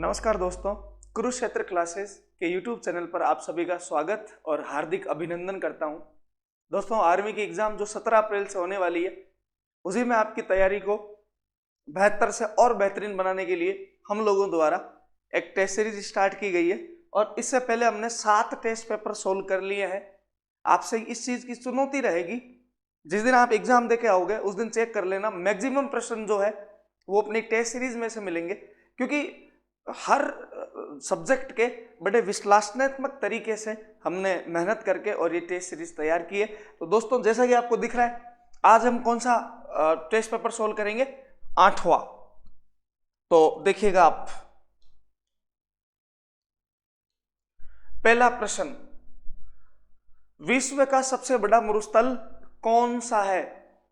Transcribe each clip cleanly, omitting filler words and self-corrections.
नमस्कार दोस्तों, कुरुक्षेत्र क्लासेस के यूट्यूब चैनल पर आप सभी का स्वागत और हार्दिक अभिनंदन करता हूं। दोस्तों, आर्मी की एग्जाम जो 17 अप्रैल से होने वाली है, उसी में आपकी तैयारी को बेहतर से और बेहतरीन बनाने के लिए हम लोगों द्वारा एक टेस्ट सीरीज स्टार्ट की गई है और इससे पहले हमने 7 टेस्ट पेपर सोल्व कर लिए हैं। आपसे इस चीज की चुनौती रहेगी, जिस दिन आप एग्जाम देके आओगे उस दिन चेक कर लेना, मैक्सिमम प्रश्न जो है वो अपनी टेस्ट सीरीज में से मिलेंगे, क्योंकि हर सब्जेक्ट के बड़े विश्लेषणात्मक तरीके से हमने मेहनत करके और ये टेस्ट सीरीज तैयार की है। तो दोस्तों, जैसा कि आपको दिख रहा है, आज हम कौन सा टेस्ट पेपर सोल्व करेंगे? 8वां। तो देखिएगा आप, पहला प्रश्न, विश्व का सबसे बड़ा मरुस्थल कौन सा है?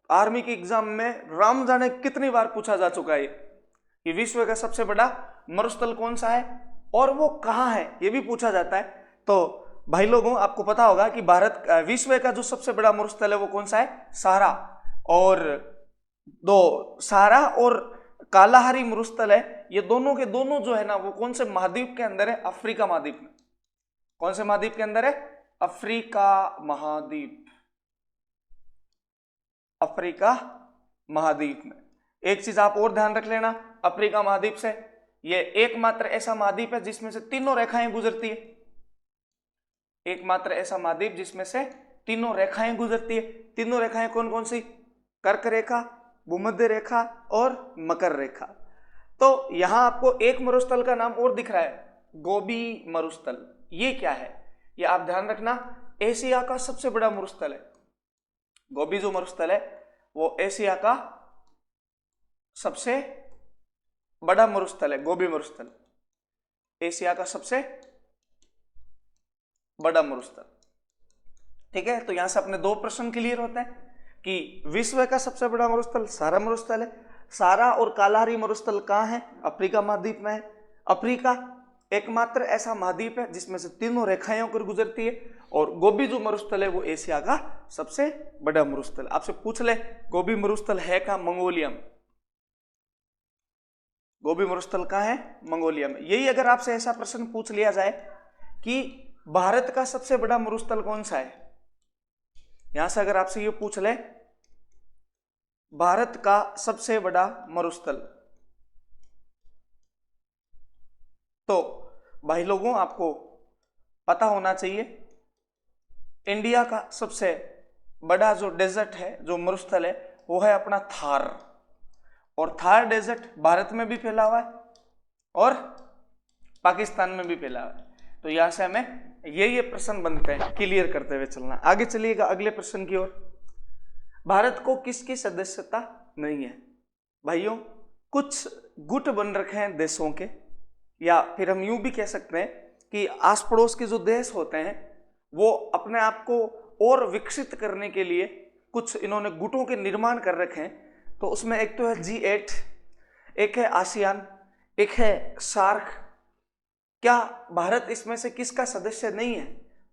आर्मी के एग्जाम में राम जाने कितनी बार पूछा जा चुका है कि विश्व का सबसे बड़ा मरुस्थल कौन सा है और वो कहां है, ये भी पूछा जाता है। तो भाई लोगों, आपको पता होगा कि विश्व का जो सबसे बड़ा मरुस्थल है वो कौन सा है? सहारा। और सहारा और कालाहारी मरुस्थल है, ये दोनों के दोनों जो है ना, वो कौन से महाद्वीप के अंदर है? अफ्रीका महाद्वीप में। कौन से महाद्वीप के अंदर है? अफ्रीका महाद्वीप। अफ्रीका महाद्वीप में। एक चीज आप और ध्यान रख लेना, अफ्रीका महाद्वीप से ये एकमात्र ऐसा महाद्वीप है जिसमें से तीनों रेखाएं गुजरती है। एकमात्र ऐसा महाद्वीप जिसमें से तीनों रेखाएं गुजरती है। तीनों रेखाएं कौन कौन सी? कर्क रेखा, भूमध्य रेखा और मकर रेखा। तो यहां आपको एक मरुस्थल का नाम और दिख रहा है, गोबी मरुस्थल। ये क्या है? ये आप ध्यान रखना, एशिया का सबसे बड़ा मरुस्थल है। गोबी जो मरुस्थल है वो एशिया का सबसे बड़ा मरुस्थल है। गोबी मरुस्थल एशिया का सबसे बड़ा मरुस्थल। ठीक है, तो यहां से अपने 2 प्रश्न क्लियर होते हैं कि विश्व का सबसे बड़ा मरुस्थल सहारा मरुस्थल है। सहारा और कालाहारी मरुस्थल कहां है? अफ्रीका महाद्वीप में है। अफ्रीका एकमात्र ऐसा महाद्वीप है जिसमें से तीनों रेखाएं होकर गुजरती है। और गोबी जो मरुस्थल है वो एशिया का सबसे बड़ा मरुस्थल। आपसे पूछ ले, गोबी मरुस्थल है कहां? मंगोलिया में। गोबी मरुस्थल कहां है? मंगोलिया में। यही अगर आपसे ऐसा प्रश्न पूछ लिया जाए कि भारत का सबसे बड़ा मरुस्थल कौन सा है, यहां से अगर आपसे ये पूछ ले, भारत का सबसे बड़ा मरुस्थल, तो भाई लोगों आपको पता होना चाहिए, इंडिया का सबसे बड़ा जो डेजर्ट है, जो मरुस्थल है, वो है अपना थार। और थार डेजर्ट भारत में भी फैला हुआ है और पाकिस्तान में भी फैला हुआ है। तो यहां से हमें ये प्रश्न बनते हैं, क्लियर करते हुए चलना। आगे चलिएगा अगले प्रश्न की ओर। भारत को किसकी सदस्यता नहीं है? भाइयों, कुछ गुट बन रखे हैं देशों के, या फिर हम यूं भी कह सकते हैं कि आस पड़ोस के जो देश होते हैं वो अपने आप को और विकसित करने के लिए कुछ इन्होंने गुटों के निर्माण कर रखे हैं। तो उसमें एक तो है G8, एक है आसियान, एक है सार्क। क्या भारत इसमें से किसका सदस्य नहीं है?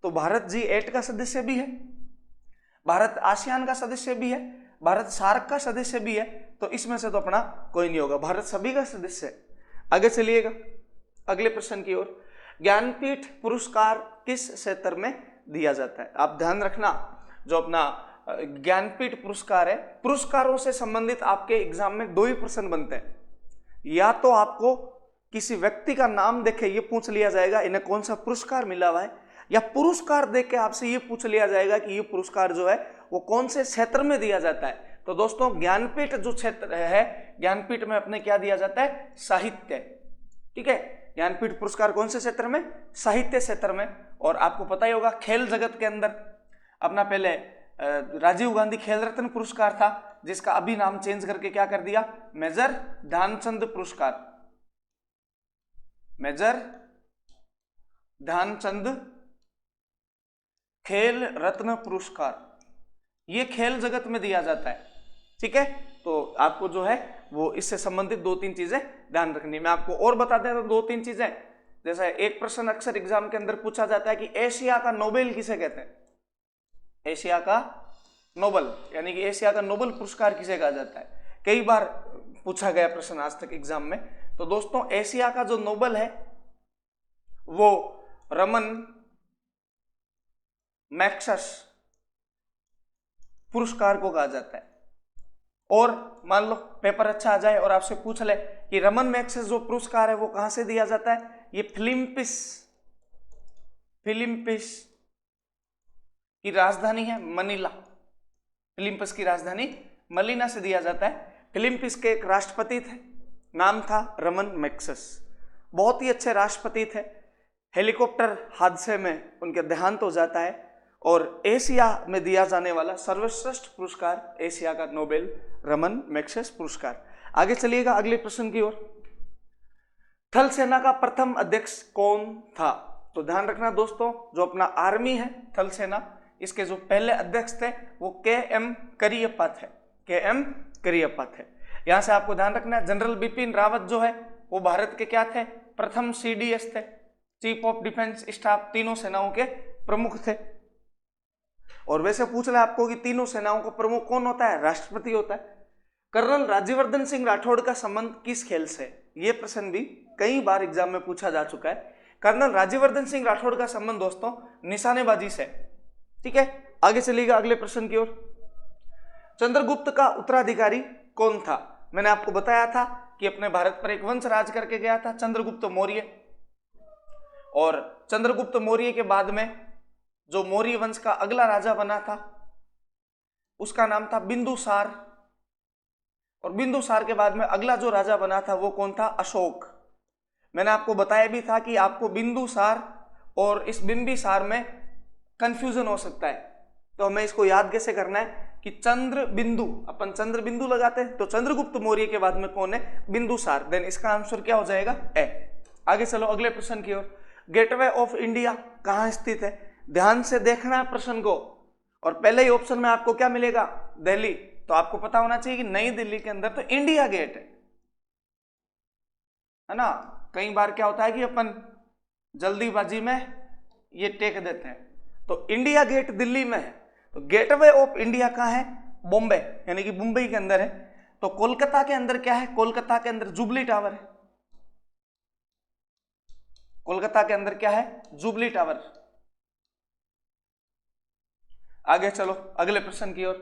तो भारत G8 का सदस्य भी है, भारत आसियान का सदस्य भी है, भारत सार्क का सदस्य भी है। तो इसमें से तो अपना कोई नहीं होगा, भारत सभी का सदस्य है। आगे चलिएगा अगले प्रश्न की ओर। ज्ञानपीठ पुरस्कार किस क्षेत्र में दिया जाता है? आप ध्यान रखना, जो अपना ज्ञानपीठ पुरस्कार है, पुरस्कारों से संबंधित आपके एग्जाम में 2 ही प्रश्न बनते हैं। या तो आपको किसी व्यक्ति का नाम देके ये पूछ लिया जाएगा इन्हें कौन सा पुरस्कार मिला हुआ है, या पुरस्कार देके आपसे ये पूछ लिया जाएगा कि ये पुरस्कार जो है वो कौन से क्षेत्र में दिया जाता है। तो दोस्तों, ज्ञानपीठ जो क्षेत्र है, ज्ञानपीठ में अपने क्या दिया जाता है? साहित्य। ठीक है, ज्ञानपीठ पुरस्कार कौन से क्षेत्र में? साहित्य क्षेत्र में। और आपको पता ही होगा, खेल जगत के अंदर अपना पहले राजीव गांधी खेल रत्न पुरस्कार था, जिसका अभी नाम चेंज करके क्या कर दिया? मेजर ध्यानचंद पुरस्कार। मेजर ध्यानचंद खेल रत्न पुरस्कार, ये खेल जगत में दिया जाता है। ठीक है, तो आपको जो है वो इससे संबंधित 2-3 चीजें ध्यान रखनी। मैं आपको और बता देता हूं 2-3 चीजें। जैसे एक प्रश्न अक्सर एग्जाम के अंदर पूछा जाता है कि एशिया का नोबेल किसे कहते हैं? एशिया का नोबल, यानी कि एशिया का नोबेल पुरस्कार किसे कहा जाता है? कई बार पूछा गया प्रश्न आज तक एग्जाम में। तो दोस्तों एशिया का जो नोबेल है वो रमन मैग्सेस पुरस्कार को कहा जाता है। और मान लो पेपर अच्छा आ जाए और आपसे पूछ ले कि रमन मैग्सेस जो पुरस्कार है वो कहां से दिया जाता है, ये फिलिपींस की राजधानी है मनीला, फिलिपींस की राजधानी मनीला से दिया जाता है। फिलिपींस के एक राष्ट्रपति थे, नाम था रमन मैग्सेस, बहुत ही अच्छे राष्ट्रपति थे। हेलीकॉप्टर हादसे में उनके देहांत हो जाता है और एशिया में दिया जाने वाला सर्वश्रेष्ठ पुरस्कार एशिया का नोबेल रमन मैग्सेस पुरस्कार। आगे चलिएगा अगले प्रश्न की ओर। थल सेना का प्रथम अध्यक्ष कौन था? तो ध्यान रखना दोस्तों, जो अपना आर्मी है थल सेना, इसके जो पहले अध्यक्ष थे वो के.एम. करियप्पा थे, के.एम. करियप्पा थे। यहां से आपको ध्यान रखना है जनरल बिपिन रावत जो है वो भारत के क्या थे, प्रथम CDS थे, चीफ ऑफ डिफेंस स्टाफ, तीनों सेनाओं के प्रमुख थे। और वैसे पूछ रहा है आपको कि तीनों सेनाओं का प्रमुख कौन होता है, राष्ट्रपति होता है। कर्नल राज्यवर्धन सिंह राठौड़ का संबंध किस खेल से? यह प्रश्न भी कई बार एग्जाम में पूछा जा चुका है। कर्नल राज्यवर्धन सिंह राठौड़ का संबंध दोस्तों निशानेबाजी से। ठीक है, आगे चलिएगा अगले प्रश्न की ओर। चंद्रगुप्त का उत्तराधिकारी कौन था? मैंने आपको बताया था कि अपने भारत पर एक वंश राज करके गया था, चंद्रगुप्त मौर्य। और चंद्रगुप्त मौर्य के बाद में जो मौर्य वंश का अगला राजा बना था उसका नाम था बिंदुसार। और बिंदुसार के बाद में अगला जो राजा बना था वो कौन था, अशोक। मैंने आपको बताया भी था कि आपको बिंदुसार और इस बिंबिसार में कंफ्यूजन हो सकता है, तो हमें इसको याद कैसे करना है कि चंद्र बिंदु, अपन चंद्र बिंदु लगाते हैं, तो चंद्रगुप्त मौर्य के बाद में कौन है, बिंदुसार। देन इसका आंसर क्या हो जाएगा, ए। आगे चलो अगले प्रश्न की ओर। गेटवे ऑफ इंडिया कहां स्थित है? ध्यान से देखना है प्रश्न को, और पहले ही ऑप्शन में आपको क्या मिलेगा, दिल्ली। तो आपको पता होना चाहिए कि नई दिल्ली के अंदर तो इंडिया गेट है ना। कई बार क्या होता है कि अपन जल्दीबाजी में ये टेक देते हैं, तो इंडिया गेट दिल्ली में है। तो गेटवे ऑफ इंडिया कहां है, बॉम्बे, यानी कि मुंबई के अंदर है। तो कोलकाता के अंदर क्या है, कोलकाता के अंदर जुबली टावर है। कोलकाता के अंदर क्या है, जुबली टावर। आगे चलो अगले प्रश्न की ओर।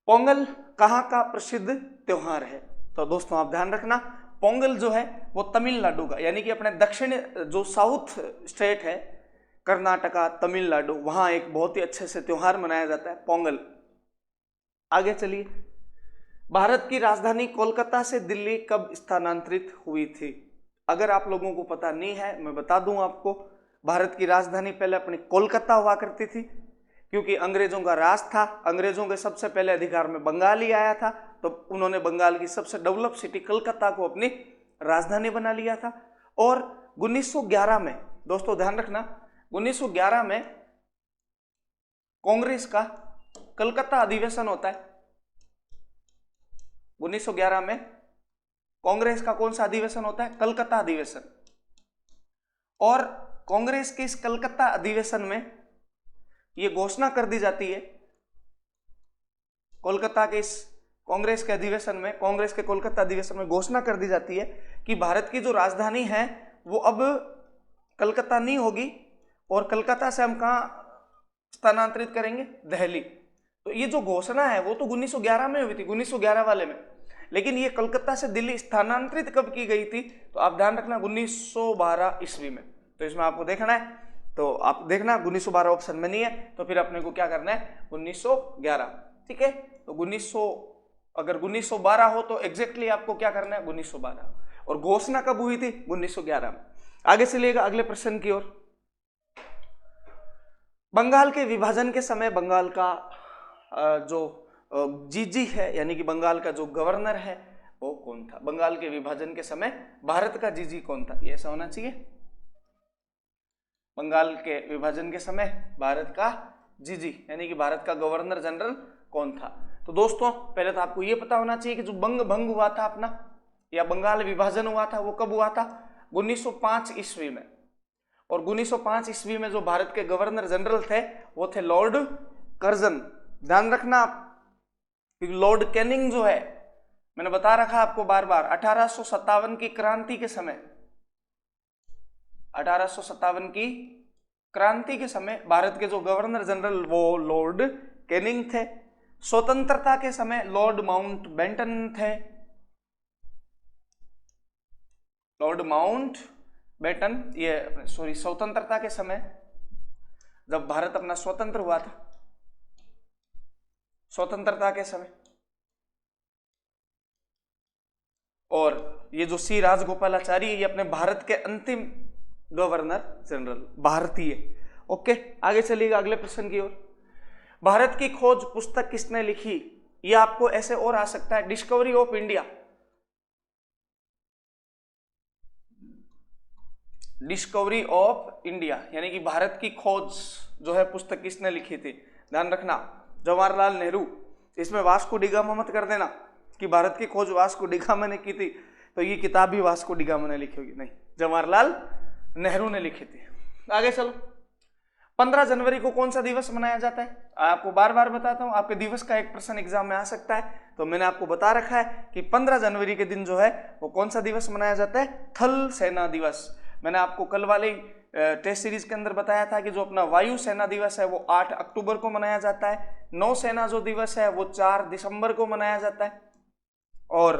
पोंगल कहां का प्रसिद्ध त्योहार है? तो दोस्तों आप ध्यान रखना, पोंगल जो है वो तमिलनाडु का, यानी कि अपने दक्षिण जो साउथ स्टेट है, कर्नाटका, तमिलनाडु, वहां एक बहुत ही अच्छे से त्योहार मनाया जाता है, पोंगल। आगे चलिए। भारत की राजधानी कोलकाता से दिल्ली कब स्थानांतरित हुई थी? अगर आप लोगों को पता नहीं है, मैं बता दूं आपको, भारत की राजधानी पहले अपनी कोलकाता हुआ करती थी, क्योंकि अंग्रेजों का राज था। अंग्रेजों के सबसे पहले अधिकार में बंगाल ही आया था, तो उन्होंने बंगाल की सबसे डेवलप सिटी कलकत्ता को अपनी राजधानी बना लिया था। और 1911 में, दोस्तों ध्यान रखना, 1911 में कांग्रेस का कलकत्ता अधिवेशन होता है। 1911 में कांग्रेस का कौन सा अधिवेशन होता है, कलकत्ता अधिवेशन। और कांग्रेस के इस कलकत्ता अधिवेशन में यह घोषणा कर दी जाती है, कोलकाता के इस कांग्रेस के अधिवेशन में, कांग्रेस के कोलकाता अधिवेशन में घोषणा कर दी जाती है कि भारत की जो राजधानी है वो अब कलकत्ता नहीं होगी, और कलकत्ता से हम कहां स्थानांतरित करेंगे, दिल्ली। तो ये जो घोषणा है वो तो 1911 में हुई थी, 1911 वाले में, लेकिन ये कलकत्ता से दिल्ली स्थानांतरित कब की गई थी? तो आप ध्यान रखना 1912 ईस्वी में। तो इसमें आपको देखना है, तो आप देखना 1912 ऑप्शन में नहीं है, तो फिर अपने को क्या करना है, 1911। ठीक है, तो 1912 हो तो एग्जैक्टली आपको क्या करना है, 1912। और घोषणा कब हुई थी, 1911 में। आगे चलिएगा अगले प्रश्न की ओर। बंगाल के विभाजन के समय बंगाल का जो जीजी है, यानी कि बंगाल का जो गवर्नर है वो कौन था? बंगाल के विभाजन के समय भारत का जीजी कौन था? ये ऐसा होना चाहिए, बंगाल के विभाजन के समय भारत का जीजी, यानी कि भारत का गवर्नर जनरल कौन था? तो दोस्तों पहले तो आपको यह पता होना चाहिए कि जो बंग भंग हुआ था अपना, या बंगाल विभाजन हुआ था, वो कब हुआ था, 1905 ईस्वी में। और 1905 ईस्वी में जो भारत के गवर्नर जनरल थे वो थे लॉर्ड कर्जन। ध्यान रखना आप, क्योंकि लॉर्ड कैनिंग जो है, मैंने बता रखा आपको बार बार, 1857 की क्रांति के समय, 1857 की क्रांति के समय भारत के जो गवर्नर जनरल वो लॉर्ड कैनिंग थे। स्वतंत्रता के समय लॉर्ड माउंटबेटन थे, लॉर्ड माउंटबेटन, ये सॉरी, स्वतंत्रता के समय जब भारत अपना स्वतंत्र हुआ था, स्वतंत्रता के समय। और ये जो सी राजगोपालाचारी, ये अपने भारत के अंतिम गवर्नर जनरल, भारतीय। ओके, आगे चलिएगा अगले प्रश्न की ओर। भारत की खोज पुस्तक किसने लिखी? ये आपको ऐसे और आ सकता है, discovery of India, discovery of India, यानी कि भारत की खोज जो है पुस्तक किसने लिखी थी? ध्यान रखना, जवाहरलाल नेहरू। इसमें वास्को डिगामा मत कर देना कि भारत की खोज वास्को डिगामा ने की थी, तो ये किताब भी वास्को डिगामा ने लिखी होगी, नहीं, जवाहरलाल नेहरू ने लिखी थी। आगे चलो, 15 जनवरी को कौन सा दिवस मनाया जाता है? आपको बार बार बताता हूं, आपके दिवस का एक प्रश्न एग्जाम में आ सकता है, तो मैंने आपको बता रखा है कि 15 जनवरी के दिन जो है वो कौन सा दिवस मनाया जाता है? थल सेना दिवस। मैंने आपको कल वाले टेस्ट सीरीज के अंदर बताया था कि जो अपना वायु सेना दिवस है वो 8 अक्टूबर को मनाया जाता है, नौसेना जो दिवस है वो 4 दिसंबर को मनाया जाता है, और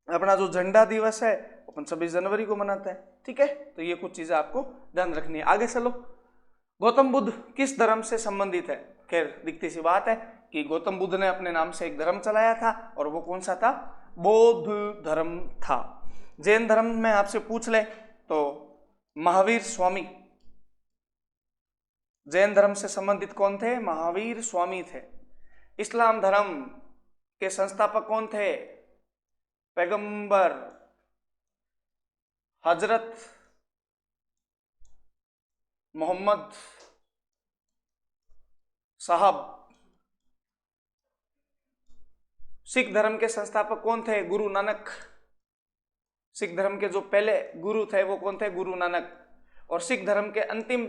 अपना जो झंडा दिवस है अपन 26 जनवरी को मनाते हैं। ठीक है, तो ये कुछ चीजें आपको ध्यान रखनी है। आगे चलो, गौतम बुद्ध किस धर्म से संबंधित है? खैर दिखती सी बात है कि गौतम बुद्ध ने अपने नाम से एक धर्म चलाया था, और वो कौन सा था? बौद्ध धर्म था। जैन धर्म में आपसे पूछ ले तो महावीर स्वामी, जैन धर्म से संबंधित कौन थे? महावीर स्वामी थे। इस्लाम धर्म के संस्थापक कौन थे? पैगंबर हजरत मोहम्मद साहब। सिख धर्म के संस्थापक कौन थे? गुरु नानक। सिख धर्म के जो पहले गुरु थे वो कौन थे? गुरु नानक। और सिख धर्म के अंतिम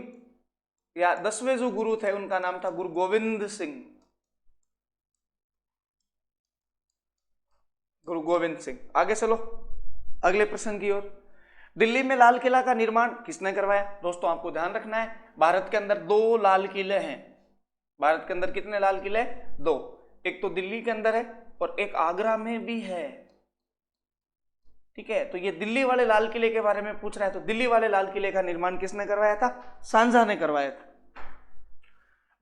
या 10वें जो गुरु थे उनका नाम था गुरु गोविंद सिंह, गुरु गोविंद सिंह। आगे चलो अगले प्रश्न की ओर। दिल्ली में लाल किला का निर्माण किसने करवाया? दोस्तों आपको ध्यान रखना है, भारत के अंदर 2 लाल किले हैं। भारत के अंदर कितने लाल किले? 2। एक तो दिल्ली के अंदर है और एक आगरा में भी है। ठीक है, तो ये दिल्ली वाले लाल किले के बारे में पूछ रहा है, तो दिल्ली वाले लाल किले का निर्माण किसने करवाया था? सांझा ने करवाया था।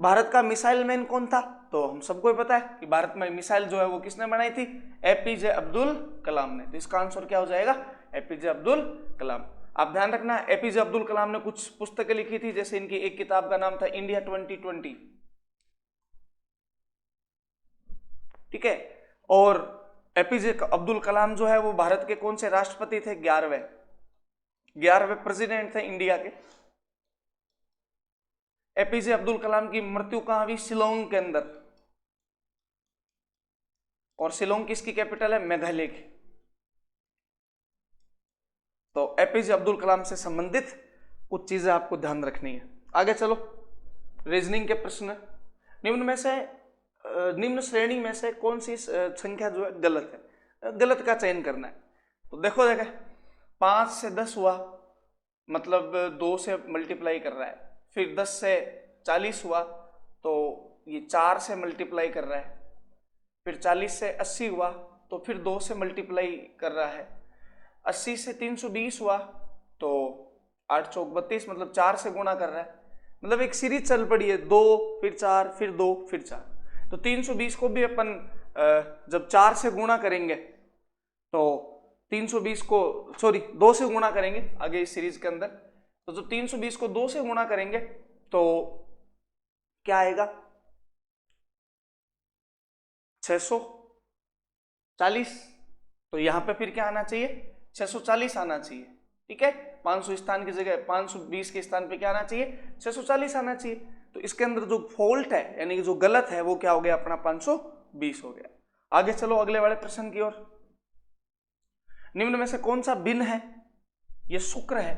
भारत का मिसाइल मैन कौन था? तो हम सबको पता है कि भारत में मिसाइल जो है वो किसने बनाई थी? एपीजे अब्दुल कलाम ने। तो इसका आंसर क्या हो जाएगा? एपीजे अब्दुल कलाम। आप ध्यान रखना, एपीजे अब्दुल कलाम ने कुछ पुस्तकें लिखी थी, जैसे इनकी एक किताब का नाम था इंडिया 2020। ठीक है, और एपीजे अब्दुल कलाम जो है वो भारत के कौन से राष्ट्रपति थे? 11वें प्रेसिडेंट थे इंडिया के। एपीजे अब्दुल कलाम की मृत्यु कहां हुई? शिलोंग के अंदर। और शिलोंग किसकी कैपिटल है? मेघालय की। तो एपीजे अब्दुल कलाम से संबंधित कुछ चीजें आपको ध्यान रखनी है। आगे चलो, रीजनिंग के प्रश्न। निम्न श्रेणी में से कौन सी संख्या जो है गलत है? गलत का चयन करना है। तो देखो 5 से 10 हुआ, मतलब 2 से मल्टीप्लाई कर रहा है। फिर 10 से 40 हुआ तो ये 4 से मल्टीप्लाई कर रहा है। फिर 40 से 80 हुआ तो फिर 2 से मल्टीप्लाई कर रहा है। 80 से 320 हुआ तो 8 चौक 32, मतलब 4 से गुणा कर रहा है। मतलब एक सीरीज चल पड़ी है, 2 फिर 4 फिर 2 फिर 4। तो 320 को भी अपन जब 4 से गुणा करेंगे तो 320 को 2 से गुणा करेंगे आगे इस सीरीज के अंदर, तो जब 320 को 2 से गुणा करेंगे तो क्या आएगा? 640। तो यहां पे फिर क्या आना चाहिए? 640 आना चाहिए। ठीक है, 500 स्थान की जगह 520 के स्थान पे क्या आना चाहिए? 640 आना चाहिए। तो इसके अंदर जो फॉल्ट है यानी कि जो गलत है वो क्या हो गया? अपना 520 हो गया। आगे चलो अगले वाले प्रश्न की ओर। निम्न में से कौन सा भिन्न है? ये शुक्र है।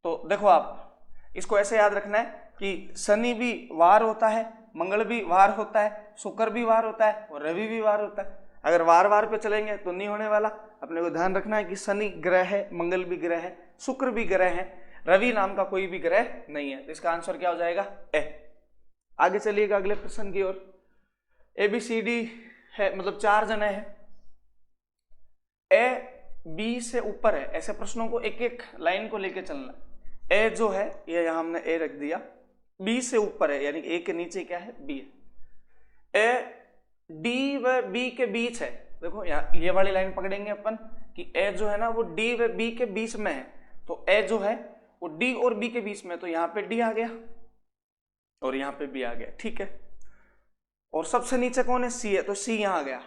तो देखो आप इसको ऐसे याद रखना है कि शनि भी वार होता है, मंगल भी वार होता है, शुक्र भी वार होता है और रवि भी वार होता है। अगर वार वार पे चलेंगे तो नहीं होने वाला। अपने को ध्यान रखना है कि शनि ग्रह है, मंगल भी ग्रह है, शुक्र भी ग्रह है, रवि नाम का कोई भी ग्रह नहीं है। तो इसका आंसर क्या हो जाएगा? ए। आगे चलिएगा अगले प्रश्न की ओर। ABCD है, मतलब 4 जने हैं, ए बी से ऊपर है। ऐसे प्रश्नों को एक एक लाइन को लेके चलना। ए जो है ये यहां हमने ए रख दिया, बी से ऊपर है यानी ए के नीचे क्या है? बी है। ए डी व बी के बीच है। देखो यहाँ ये वाली लाइन पकड़ेंगे अपन कि ए जो है ना वो डी व बी के बीच में है, तो ए जो है वो डी और बी के बीच में, तो यहाँ पे डी आ गया और यहाँ पे बी आ गया, ठीक है। और सबसे नीचे कौन है? सी है, तो सी यहाँ आ गया।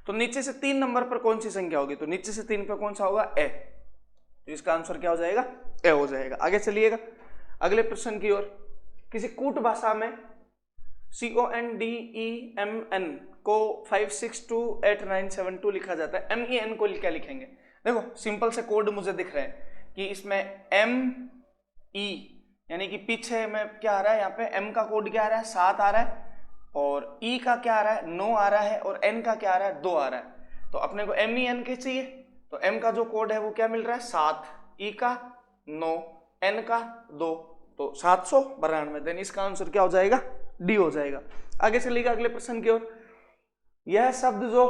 तो नीचे से 3 नंबर पर कौन सी संख्या होगी? तो नीचे से 3 पे कौन सा होगा? ए। तो इसका आंसर क्या हो जाएगा? ए हो जाएगा। आगे चलिएगा अगले प्रश्न की ओर। किसी कूट भाषा में CONDEMN को 5628972 लिखा जाता है। MEN को क्या लिखेंगे? देखो सिंपल से कोड मुझे दिख रहे हैं कि इसमें ME यानी कि पीछे में क्या आ रहा है? यहाँ पे M का कोड क्या आ रहा है? 7 आ रहा है, और E का क्या आ रहा है? 9 आ रहा है, और N का क्या आ रहा है? 2 आ रहा है। तो अपने को MEN के चाहिए, तो M का जो कोड है वो क्या मिल रहा है? 7, E का 9, N का 2, तो 792। देन इसका आंसर क्या हो जाएगा? डी हो जाएगा। आगे चलिएगा अगले प्रश्न की ओर। यह शब्द जो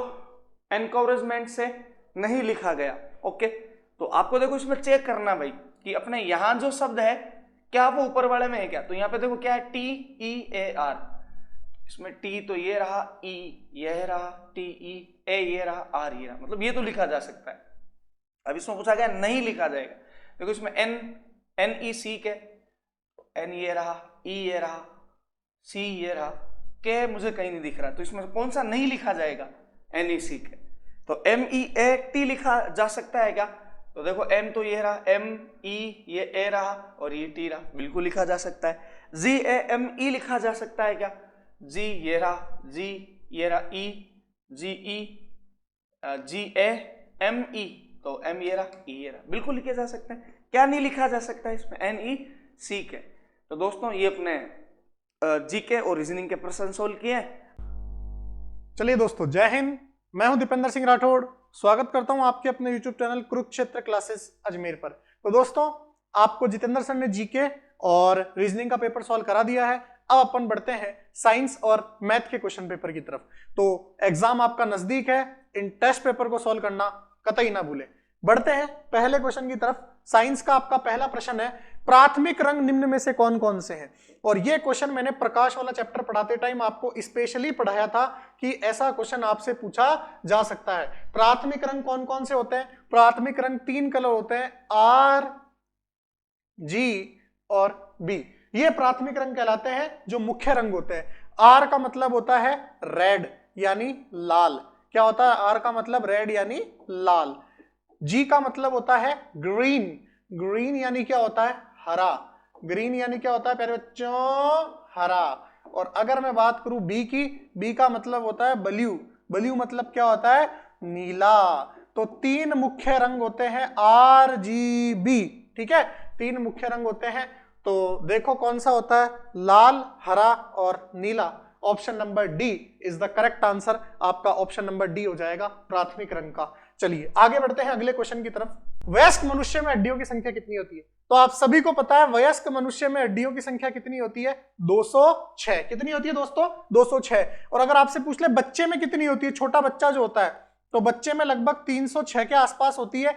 एनकरेजमेंट से नहीं लिखा गया, ओके, तो आपको देखो इसमें चेक करना भाई कि अपने यहां जो शब्द है क्या वो ऊपर वाले में है क्या? तो यहाँ पे देखो क्या है? TEAR, इसमें टी तो ये रहा, ई ये रहा, TE ए ये रहा, आर ये रहा, मतलब ये तो लिखा जा सकता है। अब इसमें पूछा गया नहीं लिखा जाएगा। देखो इसमें NEC के, N ये रहा, E ये रहा, C ये रहा, के मुझे कहीं नहीं दिख रहा, तो इसमें कौन सा नहीं लिखा जाएगा? NEC के। तो MEAT लिखा जा सकता है क्या? तो देखो M तो ये रहा, ME ये A रहा और ये T रहा, बिल्कुल लिखा जा सकता है। GAME लिखा जा सकता है क्या? G ये रहा, G ये रहा, E GE GAME, तो M ये रहा, E ये रहा, बिल्कुल लिखे जा सकते हैं। क्या नहीं लिखा जा सकता है इसमें? NEC के। तो दोस्तों ये अपने जीके और रीजनिंग के प्रश्न सोल्व किए। चलिए दोस्तों, जय हिंद। मैं हूं दीपेंद्र सिंह राठौड़। स्वागत करता हूं आपके अपने YouTube channel Kurukshetra classes Ajmer पर। तो दोस्तों आपको जितेंद्र सर ने जीके और रीजनिंग का पेपर सॉल्व करा दिया है। अब अपन बढ़ते हैं साइंस और मैथ के क्वेश्चन पेपर की तरफ। तो एग्जाम आपका नजदीक है, इन टेस्ट पेपर को सॉल्व करना कतई ना भूलें। बढ़ते हैं पहले क्वेश्चन की तरफ। साइंस का आपका पहला प्रश्न है, प्राथमिक रंग निम्न में से कौन कौन से हैं? और ये क्वेश्चन मैंने प्रकाश वाला चैप्टर पढ़ाते टाइम आपको स्पेशली पढ़ाया था कि ऐसा क्वेश्चन आपसे पूछा जा सकता है। प्राथमिक रंग कौन कौन से होते हैं? प्राथमिक रंग 3 कलर होते हैं, R, G और B। ये प्राथमिक रंग कहलाते हैं जो मुख्य रंग होते हैं। R का मतलब होता है रेड यानी लाल। क्या होता है R का मतलब? रेड यानी लाल। G का मतलब होता है ग्रीन। ग्रीन यानी क्या होता है? हरा। ग्रीन यानी क्या होता है प्यारे बच्चों? हरा। और अगर मैं बात करूं B की, B का मतलब होता है ब्लू। ब्लू मतलब क्या होता है? नीला। तो 3 मुख्य रंग होते हैं RGB, ठीक है, 3 मुख्य रंग होते हैं। तो देखो कौन सा होता है? लाल, हरा और नीला। Option number D is the correct answer. आपका ऑप्शन नंबर डी हो जाएगा प्राथमिक रंग का। चलिए आगे बढ़ते हैं अगले क्वेश्चन की तरफ। वयस्क मनुष्य में हड्डियों की संख्या कितनी होती है? तो आप सभी को पता है वयस्क मनुष्य में हड्डियों की संख्या कितनी होती है? 206। कितनी होती है दोस्तों? 206। और अगर आपसे पूछ ले बच्चे में कितनी होती है, छोटा बच्चा जो होता है, तो बच्चे में लगभग 306 के आसपास होती है।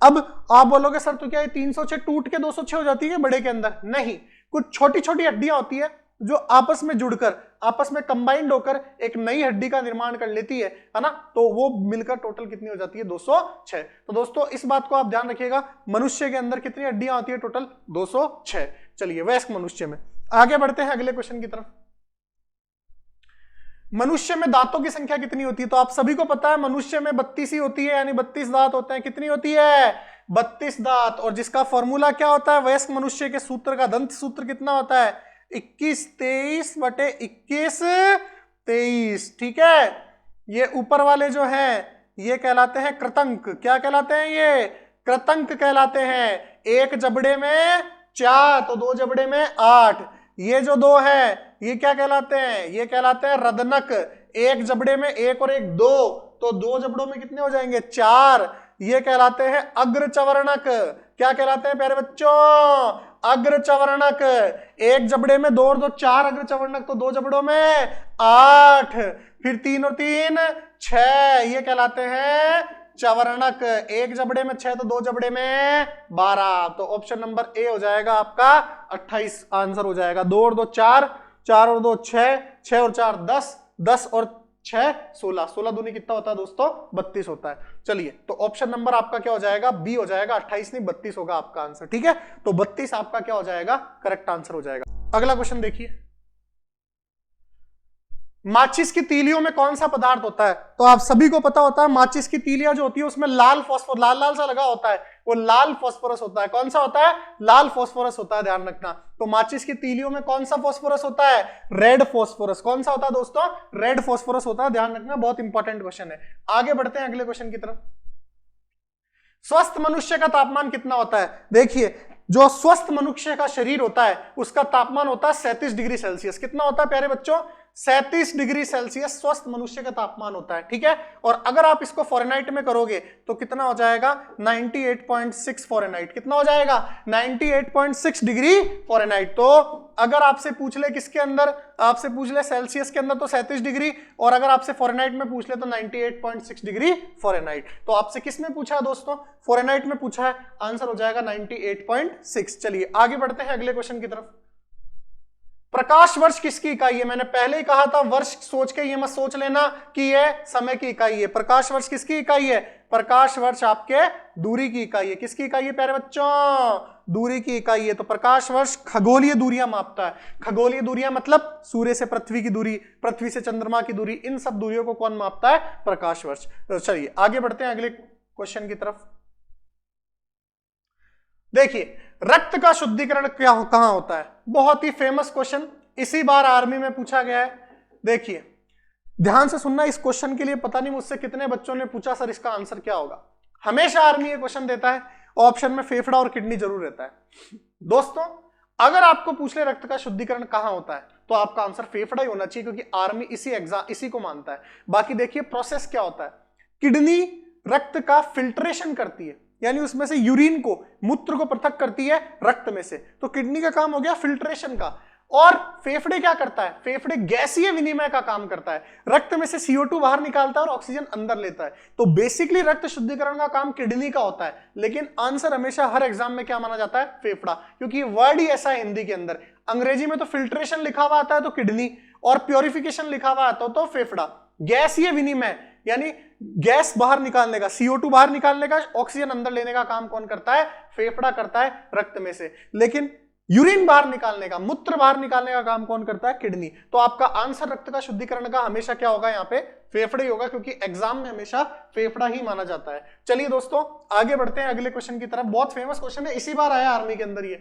अब आप बोलोगे सर तो क्या ये 306 टूट के 206 हो जाती है बड़े के अंदर? नहीं, कुछ छोटी छोटी हड्डियां होती है जो आपस में जुड़कर, आपस में कंबाइंड होकर एक नई हड्डी का निर्माण कर लेती है ना। तो वो मिलकर टोटल कितनी हो जाती है? 206। तो दोस्तों इस बात को आप ध्यान रखिएगा, मनुष्य के अंदर कितनी हड्डियां होती है टोटल? 206। चलिए वयस्क मनुष्य में आगे बढ़ते हैं अगले क्वेश्चन की तरफ। मनुष्य में दांतों की संख्या कितनी होती है? तो आप सभी को पता है मनुष्य में 32 ही होती है, यानी 32 दांत होते हैं। कितनी होती है? 32 दांत। और जिसका फॉर्मूला क्या होता है वयस्क मनुष्य के सूत्र का? दंत सूत्र कितना होता है? 21/23/21/23, ठीक है। ये ऊपर वाले जो हैं ये कहलाते हैं कृतंक। क्या कहलाते हैं? ये कृतंक कहलाते हैं। 1 जबड़े में 4 तो 2 जबड़े में 8, ये जो दो है ये क्या कहलाते हैं, ये कहलाते हैं रदनक। एक जबड़े में एक और एक दो, तो दो जबड़ों में कितने हो जाएंगे, चार। ये कहलाते हैं अग्रचवर्णक। क्या कहलाते हैं प्यारे बच्चों, अग्रचवर्णक। एक जबड़े में दो और दो चार अग्रचवर्णक, तो दो जबड़ों में 8, फिर 3 और 3 6, ये कहलाते हैं चवर्णक। एक जबड़े में 6 तो दो जबड़े में 12, तो ऑप्शन नंबर ए हो जाएगा आपका 28 आंसर हो जाएगा। 2 और 2 4, 4 और 2 6, 6 और 4 10, 10 और 6 16, 16 दूनी कितना होता है दोस्तों, 32 होता है। चलिए, तो ऑप्शन नंबर आपका क्या हो जाएगा, बी हो जाएगा, 28 नहीं 32 होगा आपका आंसर। ठीक है, तो 32 आपका क्या हो जाएगा, करेक्ट आंसर हो जाएगा। अगला क्वेश्चन देखिए, माचिस की तीलियों में कौन सा पदार्थ होता है, तो आप सभी को पता होता है माचिस की तीलियां जो होती है उसमें लाल फॉस्फोरस, लाल लाल सा लगा होता है, वो लाल फॉस्फोरस होता है। कौन सा होता है, लाल फॉस्फोरस होता है, ध्यान रखना। तो माचिस की तीलियों में कौन सा फॉस्फोरस होता है, रेड फॉस्फोरस। कौन सा होता है दोस्तों, रेड फॉस्फोरस होता है, ध्यान रखना, बहुत इंपॉर्टेंट क्वेश्चन है। आगे बढ़ते हैं अगले क्वेश्चन की तरफ। स्वस्थ मनुष्य का तापमान कितना होता है, देखिए जो स्वस्थ मनुष्य का शरीर होता है उसका तापमान होता है 37 डिग्री सेल्सियस। कितना होता है प्यारे बच्चों, 37 डिग्री सेल्सियस स्वस्थ मनुष्य का तापमान होता है। ठीक है, और अगर आप इसको फॉरेनहाइट में करोगे तो कितना हो जाएगा, 98.6 फॉरेनहाइट। कितना हो जाएगा, 98.6 डिग्री फॉरेनहाइट। तो अगर आपसे पूछ ले किसके अंदर, आपसे पूछ ले सेल्सियस के अंदर तो 37 डिग्री, और अगर आपसे फॉरेनहाइट में पूछ ले तो 98.6 डिग्री फॉरेनहाइट। तो आपसे किस में पूछा है दोस्तों, फॉरेनहाइट में पूछा है, आंसर हो जाएगा 98.6। चलिए आगे बढ़ते हैं अगले क्वेश्चन की तरफ। प्रकाश वर्ष किसकी इकाई है, मैंने पहले ही कहा था वर्ष सोच के ये मत सोच लेना कि ये समय की इकाई है। प्रकाश वर्ष किसकी इकाई है, प्रकाश वर्ष आपके दूरी की इकाई है। किसकी इकाई है प्यारे बच्चों, दूरी की इकाई है। तो प्रकाश वर्ष खगोलीय दूरियां मापता है। खगोलीय दूरियां मतलब सूर्य से पृथ्वी की दूरी, पृथ्वी से चंद्रमा की दूरी, इन सब दूरियों को कौन मापता है, प्रकाश वर्ष। तो चलिए आगे बढ़ते हैं अगले क्वेश्चन की तरफ। देखिए रक्त का शुद्धिकरण कहां होता है, बहुत ही फेमस क्वेश्चन, इसी बार आर्मी में पूछा गया है। देखिए ध्यान से सुनना, इस क्वेश्चन के लिए पता नहीं मुझसे कितने बच्चों ने पूछा सर इसका आंसर क्या होगा। हमेशा आर्मी ये क्वेश्चन देता है, ऑप्शन में फेफड़ा और किडनी जरूर रहता है। दोस्तों अगर आपको पूछ ले रक्त का शुद्धिकरण कहां होता है तो आपका आंसर फेफड़ा ही होना चाहिए, क्योंकि आर्मी इसी को मानता है। बाकी देखिए प्रोसेस क्या होता है, किडनी रक्त का फिल्ट्रेशन करती है, यानी उसमें से यूरिन को, मूत्र को पृथक करती है रक्त में से। तो किडनी का काम हो गया फिल्ट्रेशन का। और फेफड़े क्या करता है, फेफड़े गैसीय विनिमय का काम करता है, रक्त में से CO2 बाहर निकालता है और ऑक्सीजन अंदर लेता है। तो बेसिकली रक्त शुद्धिकरण का काम किडनी का होता है, लेकिन आंसर हमेशा हर एग्जाम में क्या माना जाता है, फेफड़ा, क्योंकि वर्ड ही ऐसा है हिंदी के अंदर। अंग्रेजी में तो फिल्ट्रेशन लिखा हुआ आता है तो किडनी, और प्योरिफिकेशन लिखा हुआ आता है तो फेफड़ा। गैसीय विनिमय यानी गैस बाहर निकालने का, CO2 बाहर निकालने का, ऑक्सीजन अंदर लेने का काम कौन करता है, फेफड़ा करता है रक्त में से। लेकिन यूरिन बाहर निकालने का, मूत्र बाहर निकालने का काम कौन करता है, किडनी। तो आपका आंसर रक्त का शुद्धिकरण का हमेशा क्या होगा, यहाँ पे फेफड़े ही होगा, क्योंकि एग्जाम में हमेशा फेफड़ा ही माना जाता है। चलिए दोस्तों आगे बढ़ते हैं अगले क्वेश्चन की तरफ। बहुत फेमस क्वेश्चन है, इसी बार आया आर्मी के अंदर ये।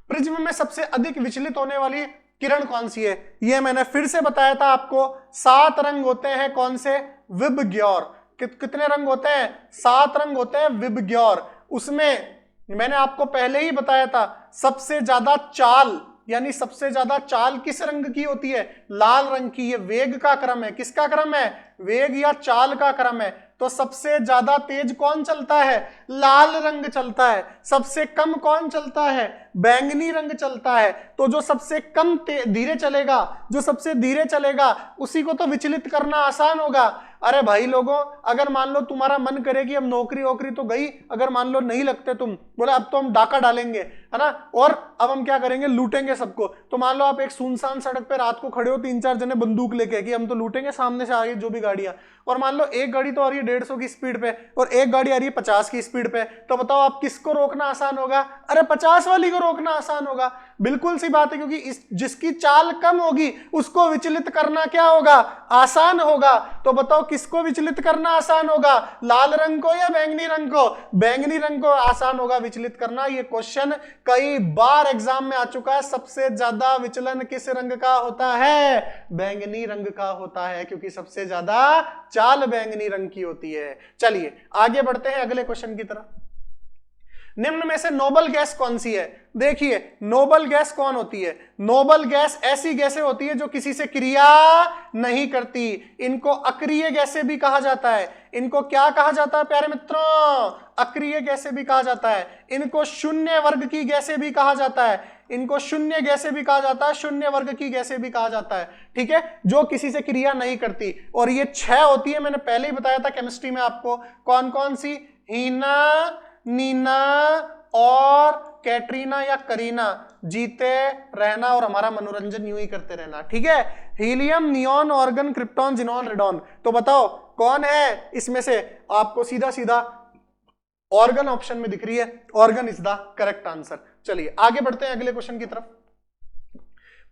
प्रिज्म में सबसे अधिक विचलित होने वाली किरण कौन सी है, ये मैंने फिर से बताया था आपको। 7 रंग होते हैं, कौन से, विबग्योर। कितने रंग होते हैं, 7 रंग होते हैं विबग्योर। उसमें मैंने आपको पहले ही बताया था सबसे ज्यादा चाल, यानी सबसे ज्यादा चाल किस रंग की होती है, लाल रंग की। ये वेग का क्रम है, किसका क्रम है, वेग या चाल का क्रम है। तो सबसे ज्यादा तेज कौन चलता है, लाल रंग चलता है। सबसे कम कौन चलता है, बैंगनी रंग चलता है। तो जो सबसे कम धीरे चलेगा, जो सबसे धीरे चलेगा, उसी को तो विचलित करना आसान होगा। अरे भाई लोगों, अगर मान लो तुम्हारा मन करे कि हम नौकरी वोकरी तो गई, अगर मान लो नहीं लगते तुम, बोले अब तो हम डाका डालेंगे, है ना, और अब हम क्या करेंगे, लूटेंगे सबको। तो मान लो आप एक सुनसान सड़क पे रात को खड़े हो, 3-4 जने बंदूक लेके कि हम तो लूटेंगे, सामने से आ रही जो भी गाड़ियां, और मान लो एक गाड़ी तो आ रही है 150 की स्पीड पे और एक गाड़ी आ रही है 50 की स्पीड पे। तो बताओ आप किसको रोकना आसान होगा, अरे 50 वाली को रोकना आसान होगा। बिल्कुल सी बात है, क्योंकि जिसकी चाल कम होगी उसको विचलित करना क्या होगा, आसान होगा। तो बताओ किसको विचलित करना आसान होगा, लाल रंग को या बैंगनी रंग को, बैंगनी रंग को आसान होगा विचलित करना। ये क्वेश्चन कई बार एग्जाम में आ चुका है। सबसे ज्यादा विचलन किस रंग का होता है, बैंगनी रंग का होता है, क्योंकि सबसे ज्यादा चाल बैंगनी रंग की होती है। चलिए आगे बढ़ते हैं अगले क्वेश्चन की तरफ। निम्न में से नोबल गैस कौन सी है? देखिए नोबल गैस कौन होती है? नोबल गैस ऐसी गैसें होती है जो किसी से क्रिया नहीं करती। इनको अक्रिय गैसें भी कहा जाता है। इनको क्या कहा जाता है प्यारे मित्रों? अक्रिय गैसें भी कहा जाता है। इनको शून्य वर्ग की गैसें भी कहा जाता है। इनको शून्य गैसें भी कहा जाता है, शून्य वर्ग की गैसें भी कहा जाता है। ठीक है, जो किसी से क्रिया नहीं करती। और ये 6 होती है, मैंने पहले ही बताया था केमिस्ट्री में आपको। कौन कौन सी? हीना, नीना और कैटरीना या करीना। जीते रहना और हमारा मनोरंजन यूं ही करते रहना। ठीक है, helium, neon, organ, krypton, xenon, radon. तो बताओ कौन है इसमें से? आपको सीधा सीधा ऑर्गन ऑप्शन में दिख रही है। Organ is the correct answer. चलिए आगे बढ़ते हैं अगले क्वेश्चन की तरफ।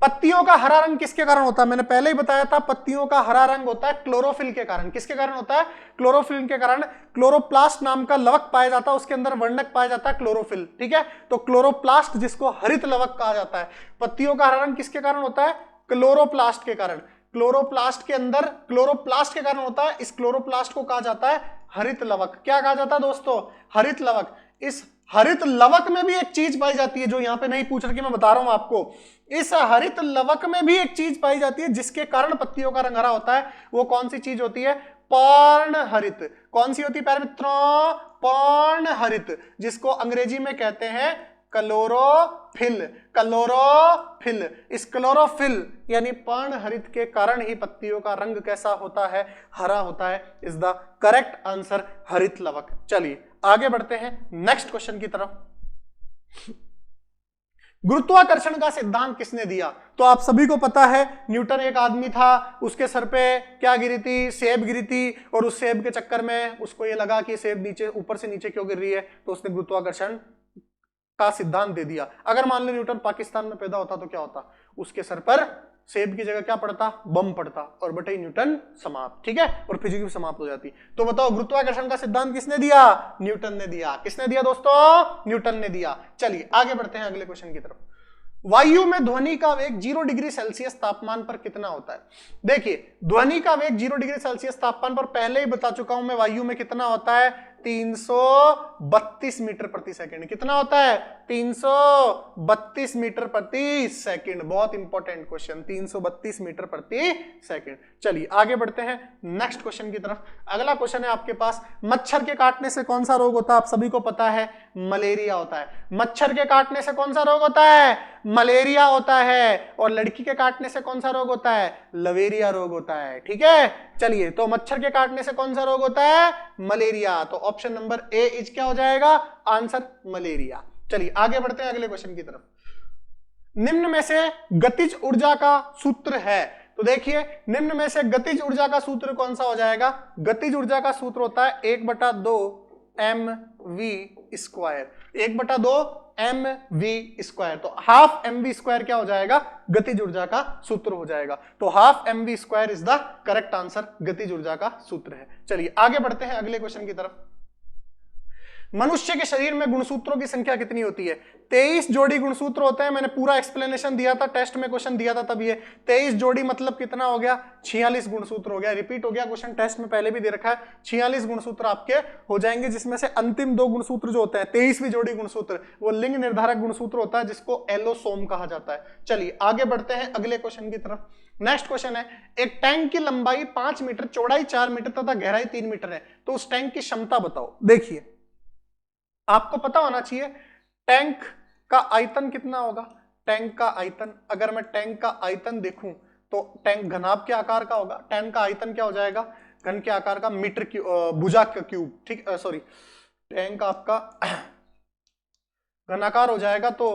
पत्तियों का हरा रंग किसके कारण होता है? मैंने पहले ही बताया था, पत्तियों का हरा रंग होता है क्लोरोफिल के कारण। किसके कारण होता है? क्लोरोफिल के कारण। क्लोरोप्लास्ट नाम का लवक पाया जाता है, उसके अंदर वर्णक पाया जाता है क्लोरोफिल। ठीक है, तो क्लोरोप्लास्ट जिसको हरित लवक कहा जाता है। पत्तियों का हरा रंग किसके कारण होता है? क्लोरोप्लास्ट के कारण। क्लोरोप्लास्ट के अंदर क्लोरोप्लास्ट के कारण होता है। इस क्लोरोप्लास्ट को कहा जाता है हरित लवक। क्या कहा जाता है दोस्तों? हरित लवक। इस हरित लवक में भी एक चीज पाई जाती है जो यहां पे नहीं पूछ रखी, मैं बता रहा हूं आपको। इस हरित लवक में भी एक चीज पाई जाती है जिसके कारण पत्तियों का रंग हरा होता है। वो कौन सी चीज होती है? पर्णहरित। कौन सी होती है प्यारे मित्रों? पर्णहरित, जिसको अंग्रेजी में कहते हैं क्लोरोफिल। क्लोरोफिल। इस क्लोरोफिल यानी पर्णहरित के कारण ही पत्तियों का रंग कैसा होता है? हरा होता है। इज द करेक्ट आंसर हरित लवक। चलिए आगे बढ़ते हैं नेक्स्ट क्वेश्चन की तरफ। गुरुत्वाकर्षण का सिद्धांत किसने दिया? तो आप सभी को पता है, न्यूटन एक आदमी था, उसके सर पे क्या गिरी थी? सेब गिरी थी। और उस सेब के चक्कर में उसको ये लगा कि सेब नीचे, ऊपर से नीचे क्यों गिर रही है, तो उसने गुरुत्वाकर्षण का सिद्धांत दे दिया। अगर मान लो न्यूटन पाकिस्तान में पैदा होता तो क्या होता? उसके सर पर सेब की जगह क्या पड़ता? बम पड़ता, और बटे न्यूटन समाप्त। ठीक है, और फिजिक्स भी समाप्त हो जाती। तो बताओ गुरुत्वाकर्षण का सिद्धांत किसने दिया? न्यूटन ने दिया। किसने दिया दोस्तों? न्यूटन ने दिया। चलिए आगे बढ़ते हैं अगले क्वेश्चन की तरफ। वायु में ध्वनि का वेग 0 डिग्री सेल्सियस तापमान पर कितना होता है? देखिए ध्वनि का वेग 0 डिग्री सेल्सियस तापमान पर पहले ही बता चुका हूं मैं, वायु में कितना होता है? 332 मीटर प्रति सेकंड। कितना होता है? 332 मीटर प्रति सेकंड। बहुत इंपॉर्टेंट क्वेश्चन, 332 मीटर प्रति सेकंड। चलिए आगे बढ़ते हैं नेक्स्ट क्वेश्चन की तरफ। अगला क्वेश्चन है आपके पास, मच्छर के काटने से कौन सा रोग होता है? आप सभी को पता है मलेरिया होता है। मच्छर के काटने से कौन सा रोग होता है? मलेरिया होता है। और लड़की के काटने से कौन सा रोग होता है? लवेरिया रोग होता है। ठीक है, चलिए तो मच्छर के काटने से कौन सा रोग होता है? मलेरिया। तो ऑप्शन नंबर ए इज क्या हो जाएगा? Answer malaria. चलिए आगे बढ़ते हैं अगले क्वेश्चन की तरफ। निम्न में से गतिज ऊर्जा का सूत्र है। तो देखिए निम्न में से गतिज ऊर्जा का सूत्र कौन सा हो जाएगा? गतिज ऊर्जा का सूत्र होता है 1/2 mv²। 1/2 mv²। तो हाफ mv² क्या हो जाएगा? गतिज ऊर्जा का सूत्र हो जाएगा। तो half mv² is the correct answer, गतिज ऊर्जा का सूत्र है। चलिए आगे बढ़ते हैं अगले क्वेश्चन की तरफ। मनुष्य के शरीर में गुणसूत्रों की संख्या कितनी होती है? 23 जोड़ी गुणसूत्र होते हैं। मैंने पूरा एक्सप्लेनेशन दिया था, टेस्ट में क्वेश्चन दिया था तब। ये 23 जोड़ी मतलब कितना हो गया? 46 गुणसूत्र हो गया। रिपीट हो गया क्वेश्चन, टेस्ट में पहले भी दे रखा है। 46 गुणसूत्र आपके हो जाएंगे, जिसमें से अंतिम 2 गुणसूत्र जो होते हैं, 23वीं जोड़ी गुणसूत्र, वो लिंग निर्धारक गुणसूत्र होता है, जिसको एलोसोम कहा जाता है। चलिए आगे बढ़ते हैं अगले क्वेश्चन की तरफ। नेक्स्ट क्वेश्चन है, एक टैंक की लंबाई 5 मीटर, चौड़ाई 4 मीटर तथा गहराई 3 मीटर है, तो उस टैंक की क्षमता बताओ। देखिए आपको पता होना चाहिए टैंक का आयतन कितना होगा। टैंक का आयतन, अगर मैं टैंक का आयतन देखूं तो टैंक घनाभ के आकार का होगा। टैंक का आयतन क्या हो जाएगा? घन के आकार का, मीटर भुजा का क्यूब। ठीक, सॉरी, टैंक आपका घनाकार हो जाएगा तो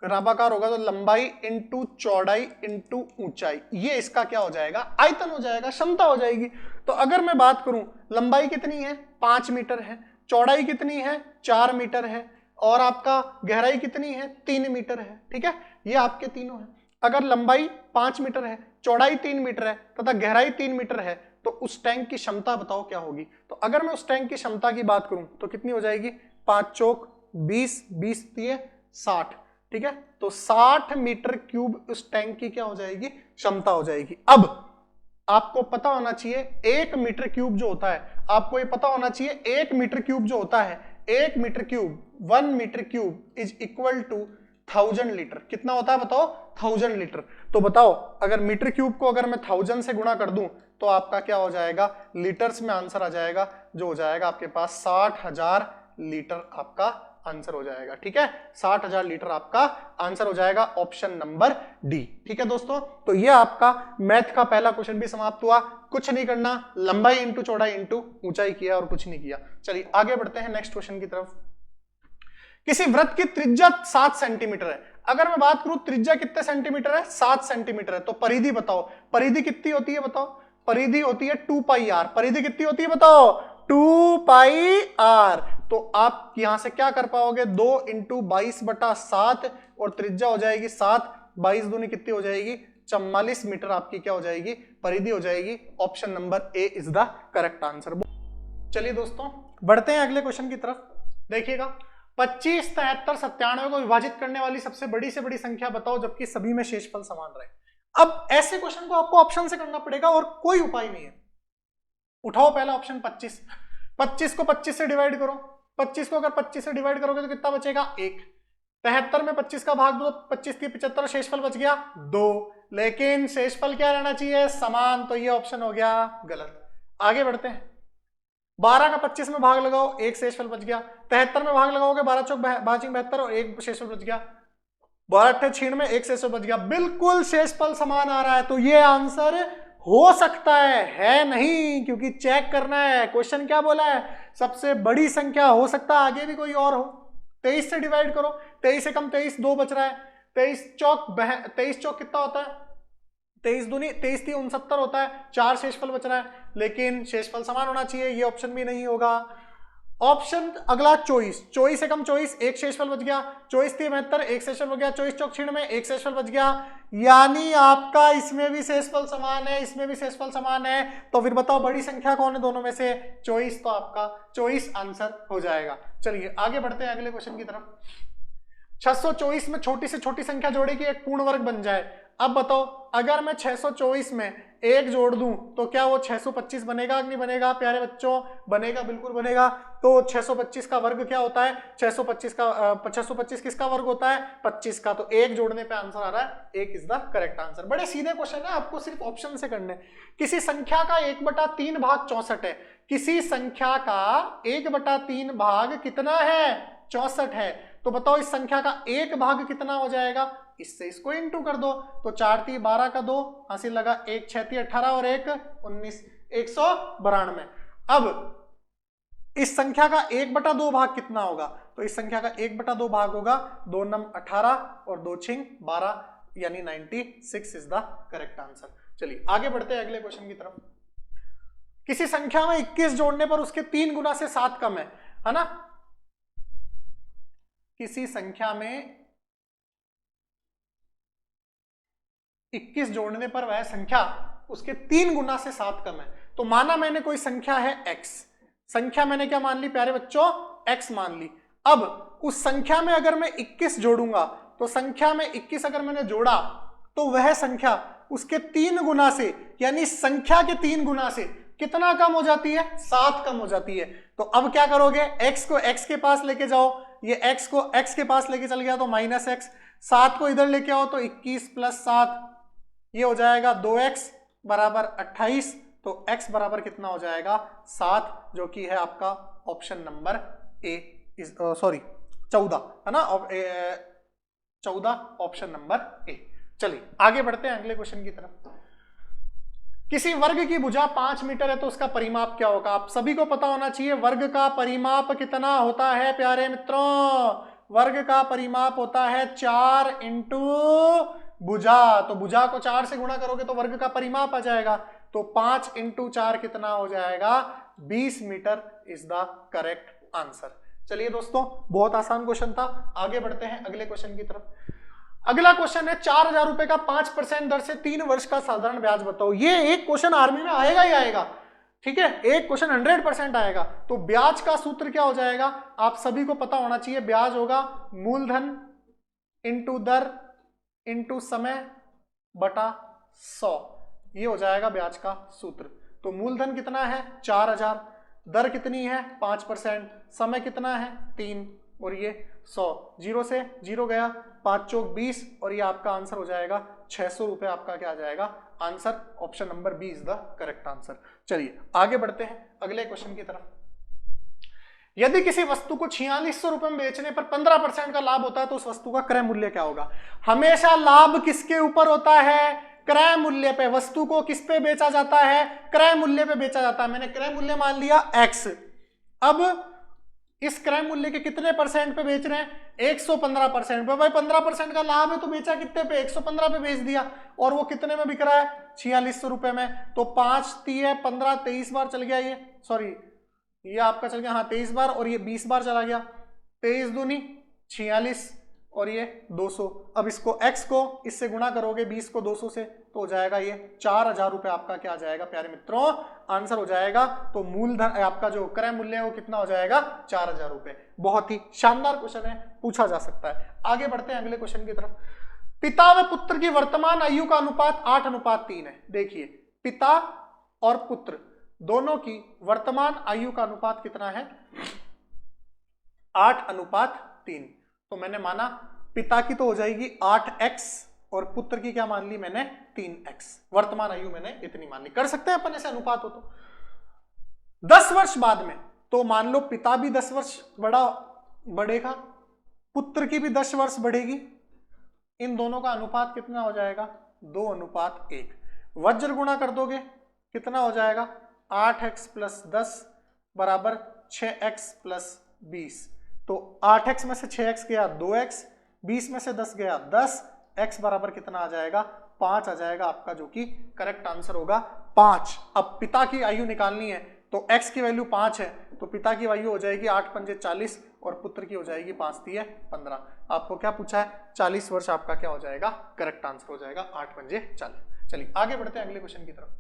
घनाभाकार होगा, तो लंबाई इंटू चौड़ाई इंटू ऊंचाई, ये इसका क्या हो जाएगा? आयतन हो जाएगा, क्षमता हो जाएगी। तो अगर मैं बात करूं, लंबाई कितनी है? 5 मीटर है। चौड़ाई कितनी है? 4 मीटर है। और आपका गहराई कितनी है? 3 मीटर है। ठीक है, ये आपके तीनों है। अगर लंबाई 5 मीटर है, चौड़ाई 3 मीटर है तथा गहराई 3 मीटर है, तो उस टैंक की क्षमता बताओ क्या होगी। तो अगर मैं उस टैंक की क्षमता की बात करूं तो कितनी हो जाएगी? 5 चौक 20, 20 दिए 60। ठीक है, तो 60 मीटर क्यूब उस टैंक की क्या हो जाएगी? क्षमता हो जाएगी। अब आपको पता होना चाहिए 1 मीटर क्यूब जो होता है, आपको ये पता होना चाहिए 1 मीटर क्यूब जो होता है, 1 metre cube 1 metre cube is equal to 1000 litre. कितना होता है बताओ? 1000 लीटर। तो बताओ अगर मीटर क्यूब को अगर मैं 1000 से गुणा कर दूं तो आपका क्या हो जाएगा? लीटर्स में आंसर आ जाएगा, जो हो जाएगा आपके पास 60,000 लीटर आपका आंसर हो जाएगा। ठीक है, 60,000 लीटर आपका आंसर हो जाएगा, ऑप्शन नंबर डी। ठीक है दोस्तों, तो ये आपका मैथ का पहला क्वेश्चन भी समाप्त हुआ। कुछ नहीं करना, लंबाई इंटू चौड़ाई इंटू ऊंचाई किया और कुछ नहीं किया। चलिए आगे बढ़ते हैं नेक्स्ट क्वेश्चन की तरफ। किसी वृत्त की त्रिज्या 7 सेंटीमीटर है। अगर मैं बात करूं त्रिज्या कितने सेंटीमीटर है? 7 सेंटीमीटर है। तो परिधि बताओ, परिधि कितनी होती है बताओ? परिधि होती है 2 पाई आर। परिधि कितनी होती है बताओ? 2 पाई आर। तो आप यहां से क्या कर पाओगे? 2 इंटू 22/7 और त्रिज्या हो जाएगी 7, 22 दूनी कितनी हो जाएगी? 44 मीटर आपकी क्या हो जाएगी? परिधि हो जाएगी। Option number A is the correct answer. चलिए दोस्तों बढ़ते हैं अगले क्वेश्चन की तरफ। देखिएगा, 25, 73, 97 को विभाजित करने वाली सबसे बड़ी से बड़ी संख्या बताओ जबकि सभी में शेषफल समान रहे। अब ऐसे क्वेश्चन को आपको ऑप्शन से करना पड़ेगा और कोई उपाय नहीं है। उठाओ पहला ऑप्शन 25, 25 को 25 से डिवाइड करो। 25 को अगर 25 से डिवाइड करोगे तो कितना बचेगा? 1। 73 में 25 का भाग दो, 25 की 75, शेषफल बच गया 2। लेकिन शेषफल क्या रहना चाहिए? समान। तो ये ऑप्शन हो गया गलत। आगे बढ़ते हैं। 12 का 25 में भाग लगाओ, 1 शेषफल बच गया। 73 में भाग लगाओगे, 12 चौक 72 और 1 शेषफल बच गया। 12 अट्ठे 96 में 1 शेषफल बच गया। बिल्कुल शेषफल समान आ रहा है। तो ये आंसर हो सकता है नहीं, क्योंकि चेक करना है। क्वेश्चन क्या बोला है? सबसे बड़ी संख्या हो सकता है आगे भी कोई और हो। 23 से डिवाइड करो, 23 से कम 23, 2 बच रहा है। 23 चौक कितना होता है? 23 दूनी 23 थी 69 होता है। 4 शेषफल बच रहा है, लेकिन शेषफल समान होना चाहिए। ये ऑप्शन भी नहीं होगा। ऑप्शन अगला 24, 24 से कम 24, 1 शेषफल बच गया। 24 थी 72, 1 शेषफल बच गया। 24 चौक 96 में 1 शेषफल बच गया। यानी आपका इसमें भी शेषफल समान है, इसमें भी शेषफल समान है। तो फिर बताओ बड़ी संख्या कौन है दोनों में से? 24। तो आपका 24 आंसर हो जाएगा। चलिए आगे बढ़ते हैं अगले क्वेश्चन की तरफ। 624 में छोटी से छोटी संख्या जोड़े की एक पूर्ण वर्ग बन जाए। अब बताओ अगर मैं 624 में 1 जोड़ दूं तो क्या वो 625 बनेगा कि नहीं बनेगा? प्यारे बच्चों बनेगा, बिल्कुल बनेगा। तो 625 का वर्ग क्या होता है? 625 किसका वर्ग होता है? 25 का। तो 1 जोड़ने पे आंसर आ रहा है 1 इज द करेक्ट आंसर। बड़े सीधे क्वेश्चन है, आपको सिर्फ ऑप्शन से करने। किसी संख्या का 1/3 भाग 64 है। किसी संख्या का 1/3 भाग कितना है? 64 है। तो बताओ इस संख्या का 1 भाग कितना हो जाएगा? इससे इसको इंटू कर दो। तो 4 × 12 का 2, हासिल लगा 1 × 6 = 18 और 1 19, 192। अब इस संख्या का 1/2 भाग कितना होगा? तो इस संख्या का 1/2 भाग होगा 2 × 9 = 18 और 2 × 6 = 12, यानी 96 इज द करेक्ट आंसर। चलिए आगे बढ़ते हैं अगले क्वेश्चन की तरफ। किसी संख्या में 21 जोड़ने पर उसके 3 गुना से 7 कम है ना? किसी संख्या में 21 जोड़ने पर वह संख्या उसके 3 गुना से 7 कम है। तो माना मैंने कोई संख्या है x, संख्या मैंने क्या मान ली प्यारे बच्चों? x मान ली। अब उस संख्या में अगर मैं 21 जोड़ूंगा तो संख्या में 21 अगर मैंने जोड़ा तो वह संख्या उसके 3 गुना से, यानी संख्या के 3 गुना से कितना कम हो जाती है? 7 कम हो जाती है। तो अब क्या करोगे? x को x के पास लेके जाओ, ये x को x के पास लेके चल गया तो -x, 7 को इधर लेके आओ तो 21 + 7, ये हो जाएगा 2x बराबर 28। तो x बराबर कितना हो जाएगा? 7, जो कि है आपका ऑप्शन नंबर ए, 14 है ना? 14 ऑप्शन नंबर ए। चलिए आगे बढ़ते हैं अगले क्वेश्चन की तरफ। किसी वर्ग की भुजा 5 मीटर है तो उसका परिमाप क्या होगा? आप सभी को पता होना चाहिए वर्ग का परिमाप कितना होता है प्यारे मित्रों। वर्ग का परिमाप होता है 4 × भुजा। तो भुजा को 4 से गुणा करोगे तो वर्ग का परिमाप आ जाएगा। तो 5 × 4 कितना हो जाएगा? 20 metre is the correct answer. चलिए दोस्तों बहुत आसान क्वेश्चन था। आगे बढ़ते हैं अगले क्वेश्चन की तरफ। अगला क्वेश्चन है 4000 रुपए का 5% दर से 3 वर्ष का साधारण ब्याज बताओ। ये एक क्वेश्चन आर्मी में आएगा ही आएगा, ठीक है? एक क्वेश्चन 100% आएगा। तो ब्याज का सूत्र क्या हो जाएगा? आप सभी को पता होना चाहिए। ब्याज होगा मूलधन इंटू दर इंटू समय बटा 100, ये हो जाएगा ब्याज का सूत्र। तो मूलधन कितना है? 4000, दर कितनी है 5%, समय कितना है 3 और ये 100, 0 से 0 गया, 5 चौक 20 और ये आपका आंसर हो जाएगा 600 रुपए आपका क्या आ जाएगा answer. Option number B is the correct answer. चलिए आगे बढ़ते हैं अगले क्वेश्चन की तरफ। यदि किसी वस्तु को 4600 रुपए में बेचने पर 15% का लाभ होता है तो उस वस्तु का क्रय मूल्य क्या होगा। हमेशा लाभ किसके ऊपर होता है, क्रय मूल्य पे। वस्तु को किस पे बेचा जाता है, क्रय मूल्य पे बेचा जाता है। मैंने क्रय मूल्य मान लिया x, अब इस क्रय मूल्य के कितने परसेंट पे बेच रहे हैं 115% पे। भाई 15% का लाभ है तो बेचा कितने पे 115 पे बेच दिया, और वो कितने में बिक रहा है 4600 रुपए में। तो 5 3 15 23 बार चल गया, ये सॉरी ये आपका चल गया हाँ 23 बार, और ये 20 बार चला गया, 23 दूनी 46 और ये 200। अब इसको x को इससे गुणा करोगे 20 को 200 से तो हो जाएगा ये 4000 रुपए आपका क्या आ जाएगा प्यारे मित्रों आंसर हो जाएगा। तो मूलधन आपका जो क्रय मूल्य है वो कितना हो जाएगा 4000 रुपए। बहुत ही शानदार क्वेश्चन है, पूछा जा सकता है। आगे बढ़ते हैं अगले क्वेश्चन की तरफ। पिता व पुत्र की वर्तमान आयु का अनुपात 8:3 है। देखिए पिता और पुत्र दोनों की वर्तमान आयु का अनुपात कितना है 8:3। तो मैंने माना पिता की तो हो जाएगी 8x और पुत्र की क्या मान ली मैंने 3x। वर्तमान आयु मैंने इतनी मान ली। कर सकते हैं अपन ऐसे अनुपात हो तो 10 वर्ष बाद में, तो मान लो पिता भी 10 वर्ष बढ़ेगा, पुत्र की भी 10 वर्ष बढ़ेगी। इन दोनों का अनुपात कितना हो जाएगा 2:1। वज्र गुणा कर दोगे कितना हो जाएगा 8x + 10 बराबर 6x + 20। तो 8x में से 6x गया 2x, 20 में से 10 गया 10, x बराबर कितना आ जाएगा 5 आ जाएगा आपका, जो कि करेक्ट आंसर होगा 5। अब पिता की आयु निकालनी है तो x की वैल्यू 5 है, तो पिता की आयु हो जाएगी 8 पंजे 40 और पुत्र की हो जाएगी 5 3 15। आपको क्या पूछा है 40 वर्ष आपका क्या हो जाएगा करेक्ट आंसर हो जाएगा 8 पंजे 40। चलिए आगे बढ़ते हैं अगले क्वेश्चन की तरफ।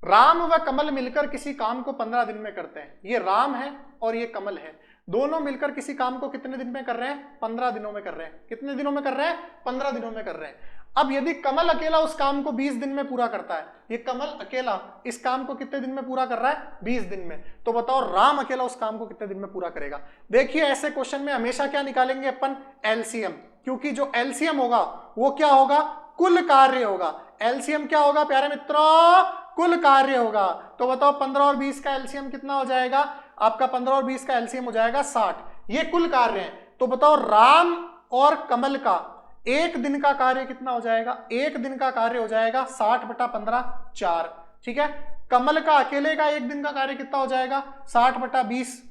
राम व कमल मिलकर किसी काम को 15 दिन में करते हैं। ये राम है और ये कमल है, दोनों मिलकर किसी काम को कितने दिन में कर रहे हैं 15 दिनों में कर रहे हैं। कितने दिनों में कर रहे हैं 15 दिनों में कर रहे हैं। अब यदि कमल अकेला उस काम को 20 दिन में पूरा करता है, ये कमल अकेला इस काम को कितने दिन में पूरा कर रहा है 20 दिन में, तो बताओ राम अकेला उस काम को कितने दिन में पूरा करेगा। देखिए ऐसे क्वेश्चन में हमेशा क्या निकालेंगे अपन एलसीएम, क्योंकि जो एलसीएम होगा वो क्या होगा कुल कार्य होगा। एलसीएम क्या होगा प्यारे मित्रों कुल कार्य होगा। तो बताओ 15 और 20 का एलसीएम कितना हो जाएगा आपका 15 और 20 का एलसीएम हो जाएगा 60। ये कुल कार्य है। तो बताओ राम और कमल का एक दिन का कार्य कितना हो जाएगा, एक दिन का कार्य हो जाएगा 60/15 4। ठीक है, कमल का अकेले का एक दिन का कार्य कितना हो जाएगा 60/20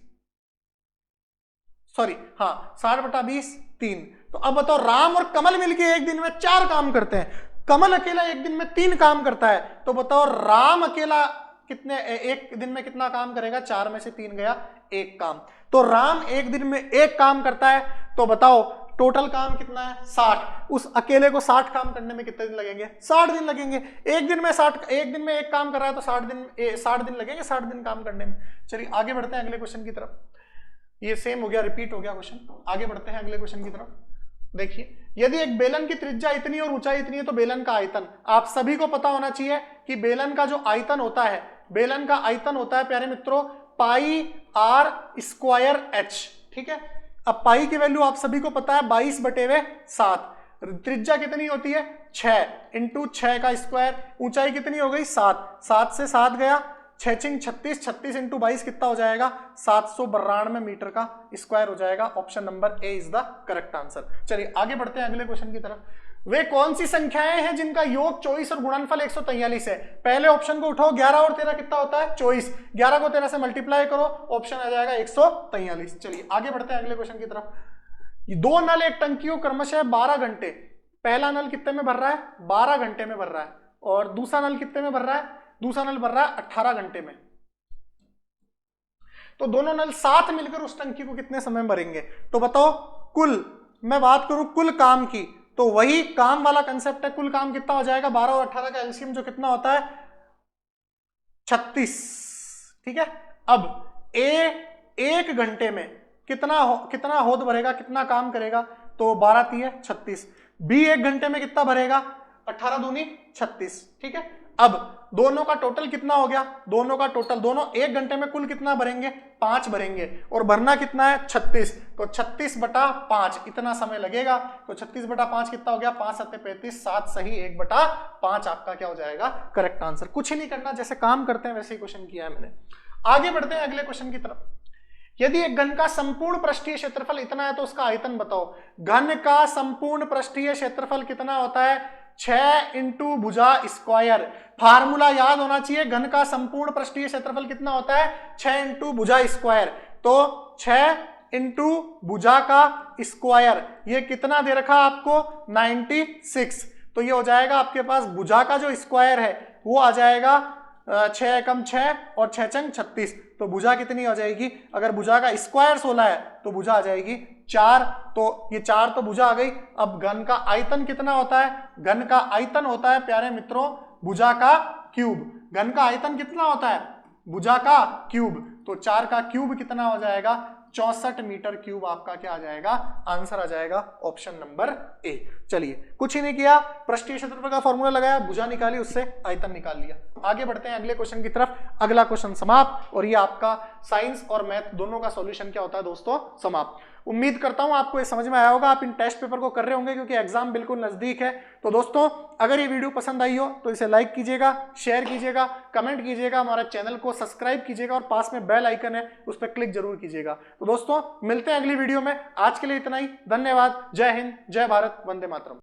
सॉरी हाँ 60/20 3। तो अब बताओ राम और कमल मिलके एक दिन में 4 काम करते हैं, कमल अकेला एक दिन में 3 काम करता है। तो बताओ राम अकेला कितने एक दिन में कितना काम करेगा 4 में से 3 गया 1 काम। तो राम एक दिन में 1 काम करता है, तो बताओ टोटल काम कितना है 60। उस अकेले को 60 काम करने में कितने दिन लगेंगे 60 दिन लगेंगे। एक दिन में 1 काम कर रहा है तो 60 दिन लगेंगे 60 दिन काम करने में। चलिए आगे बढ़ते हैं अगले क्वेश्चन की तरफ। ये सेम हो गया, रिपीट हो गया क्वेश्चन। आगे बढ़ते हैं अगले क्वेश्चन की तरफ। देखिए यदि एक बेलन की त्रिज्या इतनी और ऊंचाई इतनी है तो बेलन का आयतन। आप सभी को पता होना चाहिए कि बेलन का जो आयतन होता है, बेलन का आयतन होता है प्यारे मित्रों πr²h। ठीक है, अब पाई की वैल्यू आप सभी को पता है 22/7। त्रिज्या कितनी होती है 6 × 6 का स्क्वायर। ऊंचाई कितनी हो गई 7, 7 से 7 गया 6 × 36, 36 × 22 कितना हो जाएगा 792 मीटर का स्क्वायर हो जाएगा। Option number A is the correct answer. चलिए आगे बढ़ते हैं अगले क्वेश्चन की तरफ। वे कौन सी संख्याएं हैं जिनका योग 24 और गुणनफल 143 है। पहले ऑप्शन को उठाओ, 11 और 13 कितना होता है 24, 11 को 13 से मल्टीप्लाई करो, ऑप्शन आ जाएगा 143। चलिए आगे बढ़ते हैं अगले क्वेश्चन की तरफ। 2 नल एक टंकी को क्रमशः 12 घंटे, पहला नल कितने में भर रहा है 12 घंटे में भर रहा है, और दूसरा नल कितने में भर रहा है, दूसरा नल भर रहा है 18 घंटे में। तो दोनों नल साथ मिलकर उस टंकी को कितने समय में भरेंगे। तो बताओ कुल, मैं बात करूं कुल काम की, तो वही काम वाला कंसेप्ट है। कुल काम कितना हो जाएगा 12 और 18 का एलसीएम जो कितना होता है 36। ठीक है, अब ए 1 घंटे में कितना होद भरेगा, कितना काम करेगा, तो 12 3 36। बी 1 घंटे में कितना भरेगा 18 दूनी 36। ठीक है, अब दोनों का टोटल कितना हो गया, दोनों का टोटल, दोनों 1 घंटे में कुल कितना भरेंगे, 5 भरेंगे, और भरना कितना है 36, तो 36/5 इतना समय लगेगा। तो 36/5 कितना हो गया, 5 7 35, 7 सही 1/5 आपका क्या हो जाएगा, करेक्ट आंसर। कुछ ही नहीं करना, जैसे काम करते हैं वैसे ही क्वेश्चन किया है मैंने। आगे बढ़ते हैं अगले क्वेश्चन की तरफ। यदि एक घन का संपूर्ण पृष्ठीय क्षेत्रफल इतना है तो उसका आयतन बताओ। घन का संपूर्ण पृष्ठीय क्षेत्रफल कितना होता है, 6 इंटू भुजा स्क्वायर। फार्मूला याद होना चाहिए, घन का संपूर्ण पृष्ठीय क्षेत्रफल कितना होता है, 6 इंटू भुजा स्क्वायर। तो 6 इंटू भुजा का स्क्वायर, ये कितना दे रखा आपको, 96। तो ये हो जाएगा आपके पास भुजा का जो स्क्वायर है वो आ जाएगा 6 एकम 6 और 6 चंग 36। तो भुजा कितनी हो जाएगी, अगर भुजा का स्क्वायर 16 है तो भुजा आ जाएगी 4। तो ये 4 तो भुजा आ गई। अब घन का आयतन कितना होता है, घन का आयतन होता है प्यारे मित्रों भुजा का क्यूब। घन का आयतन कितना होता है, भुजा का क्यूब। तो 4 का क्यूब कितना हो जाएगा, 64 मीटर क्यूब आपका क्या आ जाएगा, आंसर आ जाएगा ऑप्शन नंबर ए। चलिए कुछ ही नहीं किया, पृष्ठीय क्षेत्रफल का फॉर्मूला लगाया, भुजा निकाली, उससे आयतन निकाल लिया। आगे बढ़ते हैं अगले क्वेश्चन की तरफ। अगला क्वेश्चन समाप्त, और ये आपका साइंस और मैथ दोनों का सॉल्यूशन क्या होता है दोस्तों, समाप्त। उम्मीद करता हूं आपको ये समझ में आया होगा, आप इन टेस्ट पेपर को कर रहे होंगे क्योंकि एग्जाम बिल्कुल नजदीक है। तो दोस्तों अगर ये वीडियो पसंद आई हो तो इसे लाइक कीजिएगा, शेयर कीजिएगा, कमेंट कीजिएगा, हमारे चैनल को सब्सक्राइब कीजिएगा और पास में बेल आइकन है उस पर क्लिक जरूर कीजिएगा। तो दोस्तों मिलते हैं अगली वीडियो में, आज के लिए इतना ही, धन्यवाद, जय हिंद, जय भारत, वंदे मातरम।